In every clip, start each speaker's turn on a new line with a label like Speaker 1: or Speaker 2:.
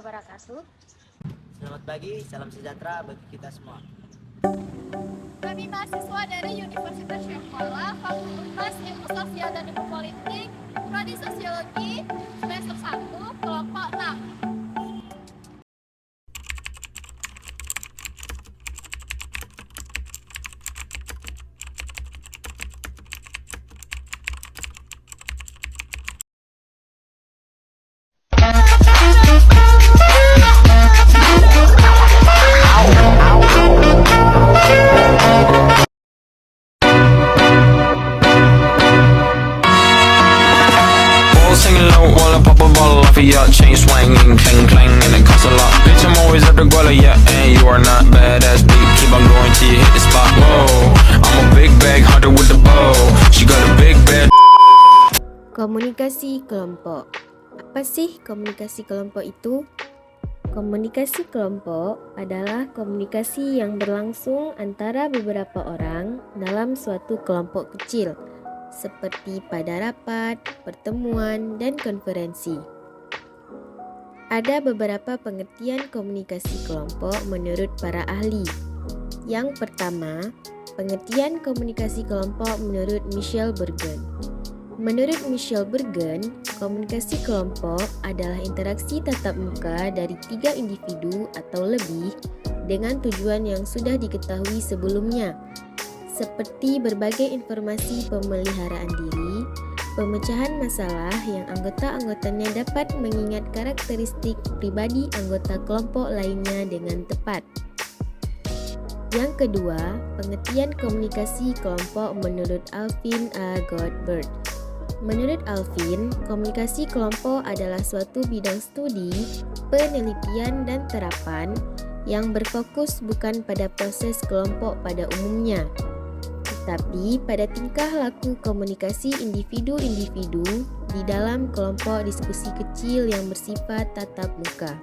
Speaker 1: wabarakatuh.
Speaker 2: Selamat pagi, salam sejahtera bagi kita semua.
Speaker 3: Kami mahasiswa dari Universitas Syekh Mu'ala, Fakultas Ilmu Sosial dan Ilmu Politik, Prodi Sosiologi, semester 1, kelompok 6.
Speaker 4: Singing low while I pop a bottle off of your chain swinging, clang clang, and it costs a lot. Bitch, I'm always at the guala, yeah, and you are not badass beat. Keep on going till you hit the spot. Whoa, I'm a big bag hunter with the bow. She got a big bed.
Speaker 5: Komunikasi kelompok. Apa sih komunikasi kelompok itu? Komunikasi kelompok adalah komunikasi yang berlangsung antara beberapa orang dalam suatu kelompok kecil, seperti pada rapat, pertemuan, dan konferensi. Ada beberapa pengertian komunikasi kelompok menurut para ahli. Yang pertama, pengertian komunikasi kelompok menurut Michel Bergen. Menurut Michel Bergen, komunikasi kelompok adalah interaksi tatap muka dari 3 individu atau lebih dengan tujuan yang sudah diketahui sebelumnya, seperti berbagai informasi pemeliharaan diri, pemecahan masalah yang anggota-anggotanya dapat mengingat karakteristik pribadi anggota kelompok lainnya dengan tepat. Yang kedua, pengertian komunikasi kelompok menurut Alvin A. Goldberg. Menurut Alvin, komunikasi kelompok adalah suatu bidang studi, penelitian, dan terapan yang berfokus bukan pada proses kelompok pada umumnya, tetapi pada tingkah laku komunikasi individu-individu di dalam kelompok diskusi kecil yang bersifat tatap muka.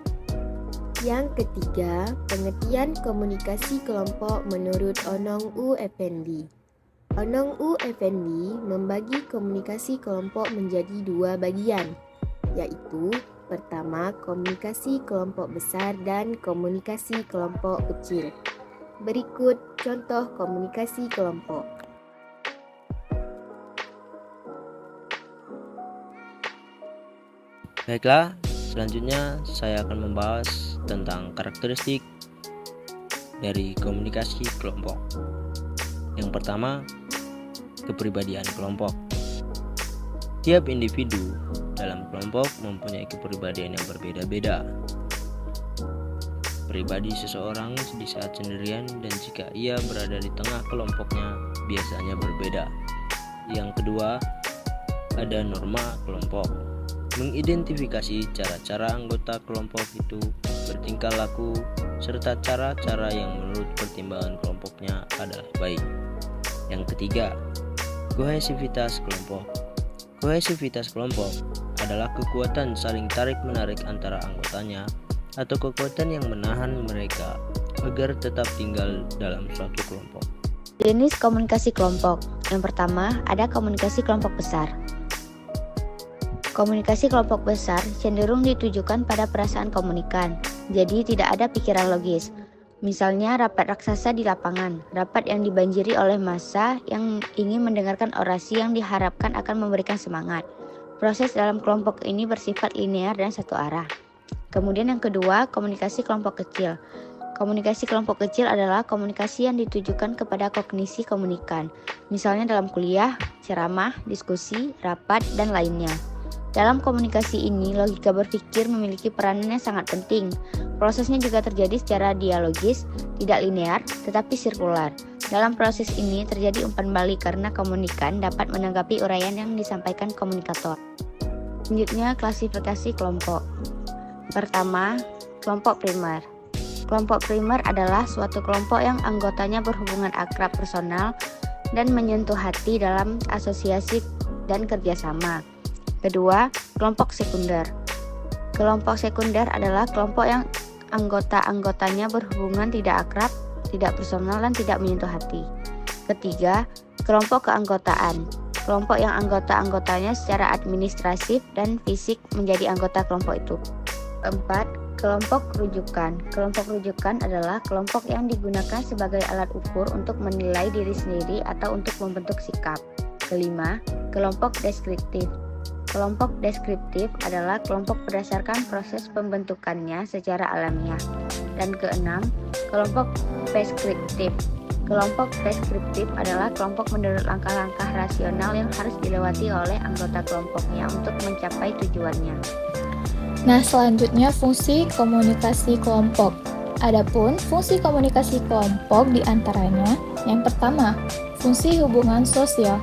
Speaker 5: Yang ketiga, pengertian komunikasi kelompok menurut Onong U. Effendi. Onong U. Effendi membagi komunikasi kelompok menjadi 2 bagian, yaitu pertama, komunikasi kelompok besar dan komunikasi kelompok kecil. Berikut contoh komunikasi kelompok.
Speaker 2: Baiklah, selanjutnya saya akan membahas tentang karakteristik dari komunikasi kelompok. Yang pertama, kepribadian kelompok. Tiap individu dalam kelompok mempunyai kepribadian yang berbeda-beda. Pribadi seseorang di saat sendirian dan jika ia berada di tengah kelompoknya biasanya berbeda. Yang kedua, ada norma kelompok. Mengidentifikasi cara-cara anggota kelompok itu bertingkah laku serta cara-cara yang menurut pertimbangan kelompoknya adalah baik. Yang ketiga, kohesivitas kelompok. Kohesivitas kelompok adalah kekuatan saling tarik-menarik antara anggotanya atau kekuatan yang menahan mereka agar tetap tinggal dalam suatu kelompok.
Speaker 1: Jenis komunikasi kelompok. Yang pertama, ada komunikasi kelompok besar. Komunikasi kelompok besar cenderung ditujukan pada perasaan komunikan, jadi tidak ada pikiran logis. Misalnya rapat raksasa di lapangan, rapat yang dibanjiri oleh massa yang ingin mendengarkan orasi yang diharapkan akan memberikan semangat. Proses dalam kelompok ini bersifat linear dan satu arah. Kemudian yang kedua, komunikasi kelompok kecil. Komunikasi kelompok kecil adalah komunikasi yang ditujukan kepada kognisi komunikan, misalnya dalam kuliah, ceramah, diskusi, rapat, dan lainnya. Dalam komunikasi ini, logika berpikir memiliki peranan yang sangat penting. Prosesnya juga terjadi secara dialogis, tidak linear, tetapi sirkular. Dalam proses ini terjadi umpan balik karena komunikan dapat menanggapi uraian yang disampaikan komunikator. Selanjutnya, klasifikasi kelompok. Pertama, kelompok primer. Kelompok primer adalah suatu kelompok yang anggotanya berhubungan akrab personal dan menyentuh hati dalam asosiasi dan kerjasama. Kedua, kelompok sekunder. Kelompok sekunder adalah kelompok yang anggota-anggotanya berhubungan tidak akrab, tidak personal, dan tidak menyentuh hati. Ketiga, kelompok keanggotaan. Kelompok yang anggota-anggotanya secara administratif dan fisik menjadi anggota kelompok itu. Keempat, Kelompok rujukan. Kelompok rujukan adalah kelompok yang digunakan sebagai alat ukur untuk menilai diri sendiri atau untuk membentuk sikap. Kelima, kelompok deskriptif. Kelompok deskriptif adalah kelompok berdasarkan proses pembentukannya secara alamiah. Dan keenam, kelompok preskriptif. Kelompok preskriptif adalah kelompok menurut langkah-langkah rasional yang harus dilewati oleh anggota kelompoknya untuk mencapai tujuannya.
Speaker 3: Nah, selanjutnya fungsi komunikasi kelompok. Adapun fungsi komunikasi kelompok diantaranya, yang pertama, fungsi hubungan sosial.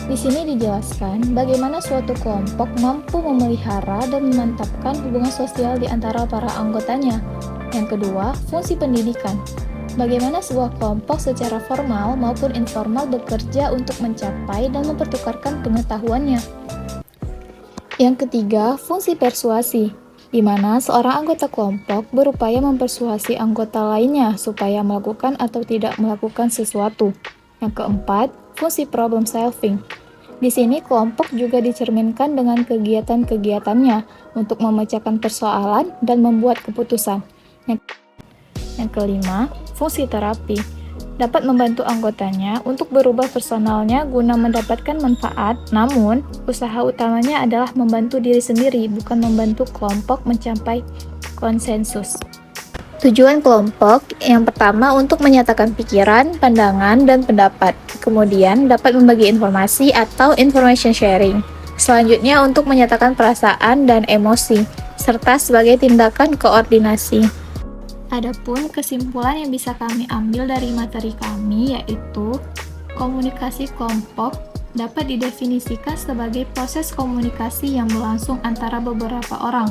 Speaker 3: Di sini dijelaskan bagaimana suatu kelompok mampu memelihara dan memantapkan hubungan sosial di antara para anggotanya. Yang kedua, fungsi pendidikan. Bagaimana sebuah kelompok secara formal maupun informal bekerja untuk mencapai dan mempertukarkan pengetahuannya. Yang ketiga, fungsi persuasi, di mana seorang anggota kelompok berupaya mempersuasi anggota lainnya supaya melakukan atau tidak melakukan sesuatu. Yang keempat, fungsi problem solving. Di sini kelompok juga dicerminkan dengan kegiatan-kegiatannya untuk memecahkan persoalan dan membuat keputusan. Yang kelima, fungsi terapi. Dapat membantu anggotanya untuk berubah personalnya guna mendapatkan manfaat, namun usaha utamanya adalah membantu diri sendiri, bukan membantu kelompok mencapai konsensus. Tujuan kelompok yang pertama untuk menyatakan pikiran, pandangan, dan pendapat. Kemudian dapat membagi informasi atau information sharing. Selanjutnya untuk menyatakan perasaan dan emosi, serta sebagai tindakan koordinasi. Adapun kesimpulan yang bisa kami ambil dari materi kami yaitu komunikasi kelompok dapat didefinisikan sebagai proses komunikasi yang berlangsung antara beberapa orang.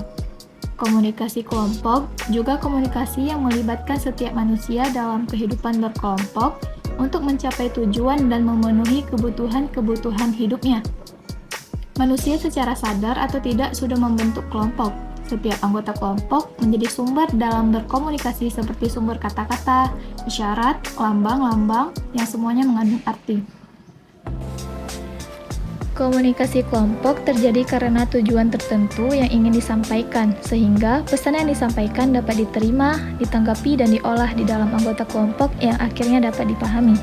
Speaker 3: Komunikasi kelompok juga komunikasi yang melibatkan setiap manusia dalam kehidupan berkelompok untuk mencapai tujuan dan memenuhi kebutuhan-kebutuhan hidupnya. Manusia secara sadar atau tidak sudah membentuk kelompok. Setiap anggota kelompok menjadi sumber dalam berkomunikasi seperti sumber kata-kata, isyarat, lambang-lambang yang semuanya mengandung arti. Komunikasi kelompok terjadi karena tujuan tertentu yang ingin disampaikan, sehingga pesan yang disampaikan dapat diterima, ditanggapi, dan diolah di dalam anggota kelompok yang akhirnya dapat dipahami.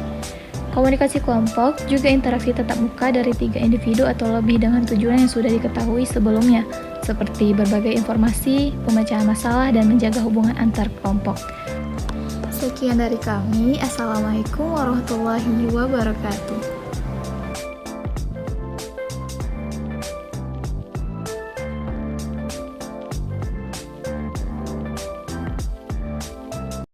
Speaker 3: Komunikasi kelompok juga interaksi tatap muka dari 3 individu atau lebih dengan tujuan yang sudah diketahui sebelumnya, seperti berbagai informasi, pemecahan masalah, dan menjaga hubungan antar kelompok. Sekian dari kami. Assalamualaikum warahmatullahi wabarakatuh.